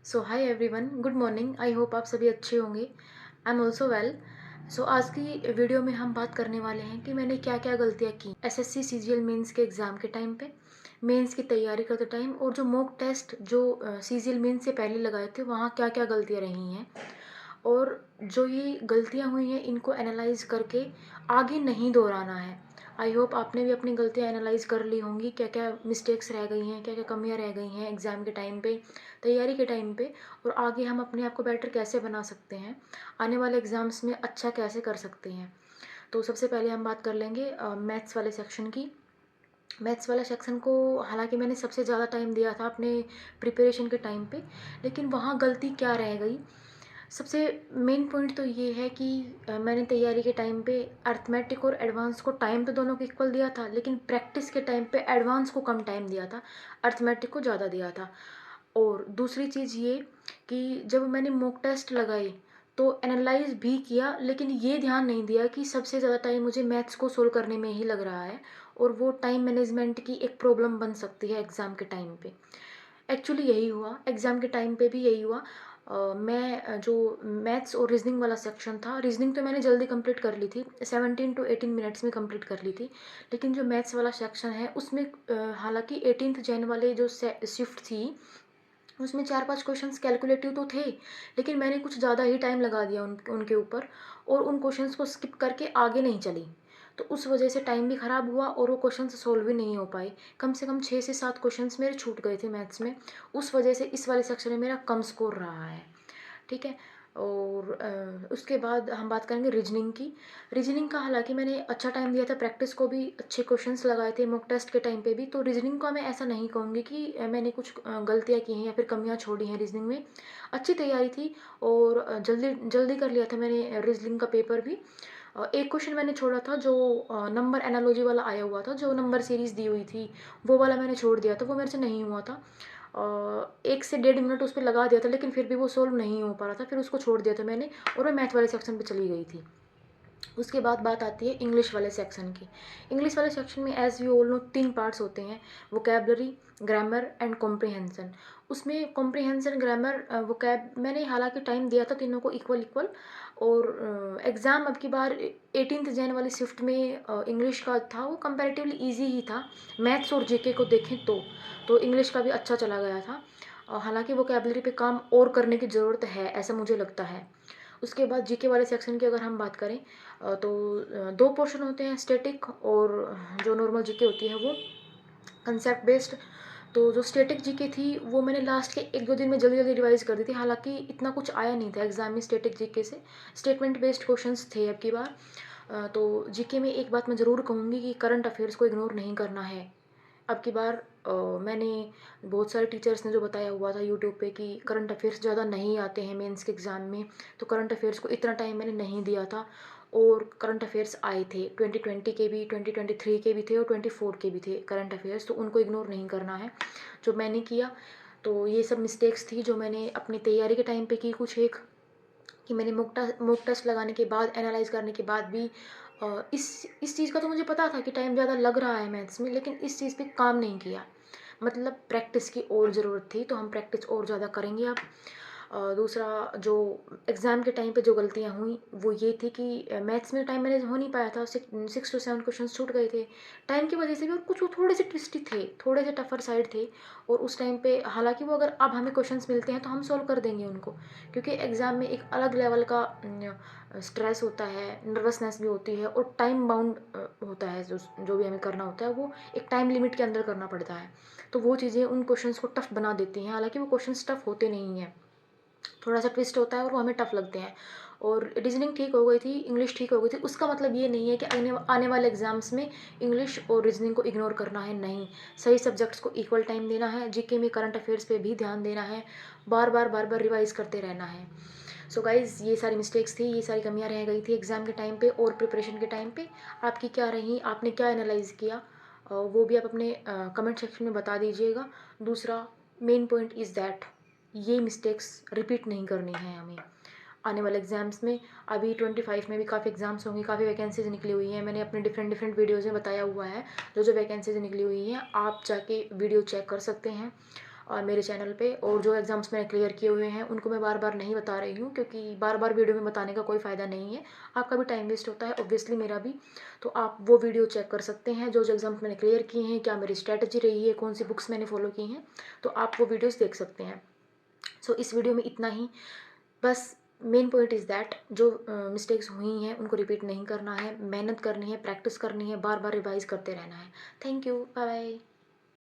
So hi everyone, good morning. I hope आप सभी अच्छे होंगे। I am also well. So आज की वीडियो में हम बात करने वाले हैं कि मैंने क्या क्या गलतियाँ की एसएससी सीजीएल मेंस के एग्ज़ाम के टाइम पे, मेंस की तैयारी करते टाइम, और जो मॉक टेस्ट जो सीजीएल मेंस से पहले लगाए थे वहाँ क्या क्या गलतियाँ रही हैं, और जो ये गलतियाँ हुई हैं इनको एनालाइज करके आगे नहीं दोहराना है। आई होप आपने भी अपनी गलतियाँ एनालाइज कर ली होंगी, क्या क्या मिस्टेक्स रह गई हैं, क्या क्या कमियाँ रह गई हैं एग्ज़ाम के टाइम पे, तैयारी के टाइम पे, और आगे हम अपने आप को बेटर कैसे बना सकते हैं, आने वाले एग्ज़ाम्स में अच्छा कैसे कर सकते हैं। तो सबसे पहले हम बात कर लेंगे मैथ्स वाले सेक्शन की। मैथ्स वाला सेक्शन को हालांकि मैंने सबसे ज़्यादा टाइम दिया था अपने प्रिपरेशन के टाइम पे, लेकिन वहाँ गलती क्या रह गई। सबसे मेन पॉइंट तो ये है कि मैंने तैयारी के टाइम पे अर्थमेटिक और एडवांस को टाइम तो दोनों को इक्वल दिया था, लेकिन प्रैक्टिस के टाइम पे एडवांस को कम टाइम दिया था, अर्थमेटिक को ज़्यादा दिया था। और दूसरी चीज़ ये कि जब मैंने मॉक टेस्ट लगाए तो एनालाइज भी किया, लेकिन ये ध्यान नहीं दिया कि सबसे ज़्यादा टाइम मुझे मैथ्स को सोल्व करने में ही लग रहा है, और वो टाइम मैनेजमेंट की एक प्रॉब्लम बन सकती है एग्ज़ाम के टाइम पे। एक्चुअली यही हुआ एग्ज़ाम के टाइम पे भी यही हुआ। जो मैथ्स और रीजनिंग वाला सेक्शन था, रीजनिंग तो मैंने जल्दी कंप्लीट कर ली थी, 17 to 18 मिनट्स में कंप्लीट कर ली थी। लेकिन जो मैथ्स वाला सेक्शन है उसमें हालांकि 18th जैन वाले जो शिफ्ट थी उसमें 4-5 क्वेश्चंस कैलकुलेटिव तो थे, लेकिन मैंने कुछ ज़्यादा ही टाइम लगा दिया उनके ऊपर, और उन क्वेश्चंस को स्किप करके आगे नहीं चली। तो उस वजह से टाइम भी ख़राब हुआ और वो क्वेश्चंस सोल्व भी नहीं हो पाए। कम से कम 6 से 7 क्वेश्चंस मेरे छूट गए थे मैथ्स में। उस वजह से इस वाले सेक्शन में मेरा कम स्कोर रहा है। ठीक है। और उसके बाद हम बात करेंगे रीजनिंग की। रीजनिंग का हालांकि मैंने अच्छा टाइम दिया था, प्रैक्टिस को भी अच्छे क्वेश्चंस लगाए थे मॉक टेस्ट के टाइम पे भी, तो रीजनिंग का मैं ऐसा नहीं कहूँगी कि मैंने कुछ गलतियाँ की हैं या फिर कमियाँ छोड़ी हैं रीजनिंग में। अच्छी तैयारी थी, और जल्दी जल्दी कर लिया था मैंने रीजनिंग का पेपर भी। एक क्वेश्चन मैंने छोड़ा था जो नंबर एनालॉजी वाला आया हुआ था, जो नंबर सीरीज़ दी हुई थी, वो वाला मैंने छोड़ दिया था, वो मेरे से नहीं हुआ था। 1 से 1.5 मिनट उस पर लगा दिया था, लेकिन फिर भी वो सोल्व नहीं हो पा रहा था, फिर उसको छोड़ दिया था मैंने, और मैं मैथ वाले सेक्शन पे चली गई थी। उसके बाद बात आती है इंग्लिश वाले सेक्शन की। इंग्लिश वाले सेक्शन में as you all know 3 parts होते हैं, वोकेबलरी, ग्रामर एंड कॉम्प्रिहेंसन। उसमें कॉम्प्रिहेंसन, ग्रामर, वोकैब मैंने हालांकि टाइम दिया था तीनों को इक्वल इक्वल। और एग्ज़ाम अब की बार 18th जैन वाली शिफ्ट में इंग्लिश का था, वो कंपैरेटिवली इजी ही था। मैथ्स और जीके को देखें तो इंग्लिश का भी अच्छा चला गया था। हालांकि वोकेबलरी पे काम और करने की ज़रूरत है, ऐसा मुझे लगता है। उसके बाद जीके वाले सेक्शन की अगर हम बात करें, तो 2 पोर्शन होते हैं, स्टैटिक और जो नॉर्मल जीके होती है वो कंसेप्ट बेस्ड। तो जो स्टैटिक जीके थी वो मैंने लास्ट के 1-2 दिन में जल्दी जल्दी रिवाइज कर दी थी, हालांकि इतना कुछ आया नहीं था एग्जाम में स्टैटिक जीके से। स्टेटमेंट बेस्ड क्वेश्चंस थे अब की बार। तो जीके में एक बात मैं ज़रूर कहूँगी कि करंट अफेयर्स को इग्नोर नहीं करना है। अब की बार मैंने बहुत सारे टीचर्स ने जो बताया हुआ था यूट्यूब पे कि करंट अफेयर्स ज़्यादा नहीं आते हैं मेंस के एग्ज़ाम में, तो करंट अफेयर्स को इतना टाइम मैंने नहीं दिया था। और करंट अफेयर्स आए थे 2020 के भी, 2023 के भी थे, और 24 के भी थे करंट अफेयर्स, तो उनको इग्नोर नहीं करना है जो मैंने किया। तो ये सब मिस्टेक्स थी जो मैंने अपनी तैयारी के टाइम पे की, कुछ एक कि मैंने मॉक टेस्ट लगाने के बाद, एनालाइज करने के बाद भी इस चीज़ का तो मुझे पता था कि टाइम ज़्यादा लग रहा है मैथ्स में, लेकिन इस चीज़ पे काम नहीं किया। मतलब प्रैक्टिस की और ज़रूरत थी, तो हम प्रैक्टिस और ज़्यादा करेंगे अब। दूसरा, जो एग्ज़ाम के टाइम पे जो गलतियाँ हुई वो ये थी कि मैथ्स में टाइम मैनेज हो नहीं पाया था, 6 to 7 क्वेश्चन छूट गए थे टाइम की वजह से भी, और कुछ वो थोड़े से ट्विस्टी थे, थोड़े से टफर साइड थे। और उस टाइम पे हालांकि वो अगर अब हमें क्वेश्चंस मिलते हैं तो हम सॉल्व कर देंगे उनको, क्योंकि एग्ज़ाम में एक अलग लेवल का स्ट्रेस होता है, नर्वसनेस भी होती है, और टाइम बाउंड होता है, जो जो भी हमें करना होता है वो एक टाइम लिमिट के अंदर करना पड़ता है। तो वो चीज़ें उन क्वेश्चंस को टफ बना देती हैं, हालांकि वो क्वेश्चंस टफ होते नहीं हैं, थोड़ा सा ट्विस्ट होता है और वो हमें टफ लगते हैं। और रीजनिंग ठीक हो गई थी, इंग्लिश ठीक हो गई थी, उसका मतलब ये नहीं है कि आने वाले एग्जाम्स में इंग्लिश और रीजनिंग को इग्नोर करना है, नहीं। सही सब्जेक्ट्स को इक्वल टाइम देना है, जीके में करंट अफेयर्स पे भी ध्यान देना है, बार बार रिवाइज करते रहना है। सो गाइज़, ये सारी मिस्टेक्स थी, ये सारी कमियां रह गई थी एग्ज़ाम के टाइम पे और प्रिपरेशन के टाइम पे। आपकी क्या रही, आपने क्या एनालाइज किया, वो भी आप अपने कमेंट सेक्शन में बता दीजिएगा। दूसरा मेन पॉइंट इज़ दैट ये मिस्टेक्स रिपीट नहीं करनी है हमें आने वाले एग्जाम्स में। अभी 25 में भी काफ़ी एग्जाम्स होंगे, काफ़ी वैकेंसीज निकली हुई हैं, मैंने अपने डिफरेंट डिफरेंट वीडियोज़ में बताया हुआ है जो जो वैकेंसीज निकली हुई हैं, आप जाके वीडियो चेक कर सकते हैं। और मेरे चैनल पे। और जो एग्ज़ाम्स मैंने क्लियर किए हुए हैं उनको मैं बार बार नहीं बता रही हूँ, क्योंकि बार बार वीडियो में बताने का कोई फ़ायदा नहीं है। आपका भी टाइम वेस्ट होता है, ऑब्वियसली मेरा भी। तो आप वो वीडियो चेक कर सकते हैं, जो जो एग्ज़ाम्स मैंने क्लियर किए हैं, क्या मेरी स्ट्रैटेजी रही है, कौन सी बुक्स मैंने फॉलो की हैं, तो आप वो वीडियोज़ देख सकते हैं। सो इस वीडियो में इतना ही। बस मेन पॉइंट इज़ दैट जो मिस्टेक्स हुई हैं उनको रिपीट नहीं करना है, मेहनत करनी है, प्रैक्टिस करनी है, बार बार रिवाइज करते रहना है। Thank you, bye bye.